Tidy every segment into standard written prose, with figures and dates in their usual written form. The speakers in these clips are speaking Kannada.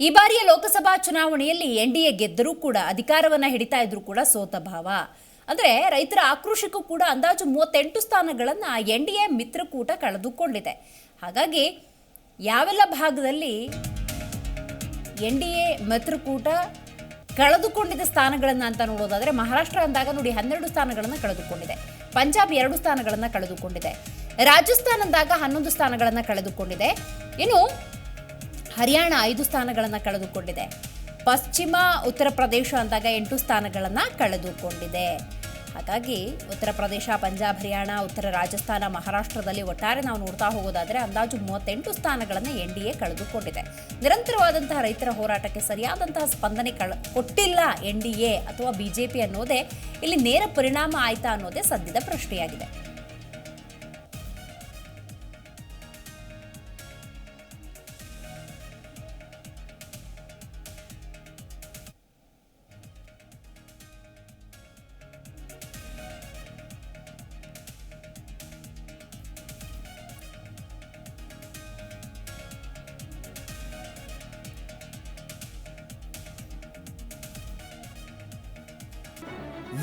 ಈ ಬಾರಿಯ ಲೋಕಸಭಾ ಚುನಾವಣೆಯಲ್ಲಿ ಎನ್ಡಿಎ ಗೆದ್ದರೂ ಕೂಡ ಅಧಿಕಾರವನ್ನ ಹಿಡಿತಾ ಇದ್ರೂ ಕೂಡ ಸೋತ ಭಾವ. ಅಂದ್ರೆ ರೈತರ ಆಕ್ರೋಶಕ್ಕೂ ಕೂಡ ಅಂದಾಜು 38 ಸ್ಥಾನಗಳನ್ನು ಎನ್ಡಿಎ ಮಿತ್ರಕೂಟ ಕಳೆದುಕೊಂಡಿದೆ. ಹಾಗಾಗಿ ಯಾವೆಲ್ಲ ಭಾಗದಲ್ಲಿ ಎನ್ಡಿಎ ಮಿತ್ರಕೂಟ ಕಳೆದುಕೊಂಡಿದ್ದ ಸ್ಥಾನಗಳನ್ನು ಅಂತ ನೋಡೋದಾದ್ರೆ, ಮಹಾರಾಷ್ಟ್ರ ಅಂದಾಗ ನೋಡಿ 12 ಸ್ಥಾನಗಳನ್ನು ಕಳೆದುಕೊಂಡಿದೆ, ಪಂಜಾಬ್ 2 ಸ್ಥಾನಗಳನ್ನು ಕಳೆದುಕೊಂಡಿದೆ, ರಾಜಸ್ಥಾನ ಅಂದಾಗ 11 ಸ್ಥಾನಗಳನ್ನು ಕಳೆದುಕೊಂಡಿದೆ, ಇನ್ನು ಹರಿಯಾಣ 5 ಸ್ಥಾನಗಳನ್ನು ಕಳೆದುಕೊಂಡಿದೆ, ಪಶ್ಚಿಮ ಉತ್ತರ ಪ್ರದೇಶ ಅಂದಾಗ 8 ಸ್ಥಾನಗಳನ್ನು ಕಳೆದುಕೊಂಡಿದೆ. ಹಾಗಾಗಿ ಉತ್ತರ ಪ್ರದೇಶ, ಪಂಜಾಬ್, ಹರಿಯಾಣ, ಉತ್ತರ ರಾಜಸ್ಥಾನ, ಮಹಾರಾಷ್ಟ್ರದಲ್ಲಿ ಒಟ್ಟಾರೆ ನಾವು ನೋಡ್ತಾ ಹೋಗೋದಾದರೆ ಅಂದಾಜು 38 ಸ್ಥಾನಗಳನ್ನು ಎನ್ಡಿಎ ಕಳೆದುಕೊಂಡಿದೆ. ನಿರಂತರವಾದಂತಹ ರೈತರ ಹೋರಾಟಕ್ಕೆ ಸರಿಯಾದಂತಹ ಸ್ಪಂದನೆ ಕೊಟ್ಟಿಲ್ಲ ಎನ್ಡಿಎ ಅಥವಾ ಬಿಜೆಪಿ ಅನ್ನೋದೇ ಇಲ್ಲಿ ನೇರ ಪರಿಣಾಮ ಆಯ್ತಾ ಅನ್ನೋದೇ ಸದ್ಯದ ಪ್ರಶ್ನೆಯಾಗಿದೆ.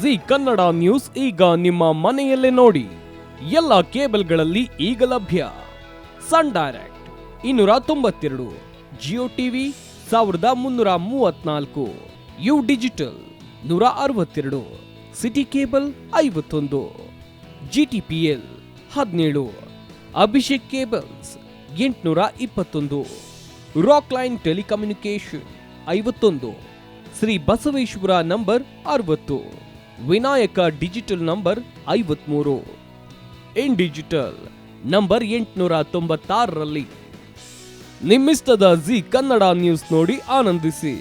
ಜಿ ಕನ್ನಡ ನ್ಯೂಸ್ ಈಗ ನಿಮ್ಮ ಮನೆಯಲ್ಲೇ ನೋಡಿ. ಎಲ್ಲ ಕೇಬಲ್ಗಳಲ್ಲಿ ಈಗ ಲಭ್ಯ. Sun Direct 292, Jio TV 1334, U Digital 162, City Cable 51, GTPL 17, Abhishek cables 821, rock line telecommunication 51, Shri Basaveshwara number 60, Vinayaka digital number 53, in digital number 896ರಲ್ಲಿ ನಿಮ್ಮಿಸ್ತದ ಜಿ ಕನ್ನಡ ನ್ಯೂಸ್ ನೋಡಿ ಆನಂದಿಸಿ.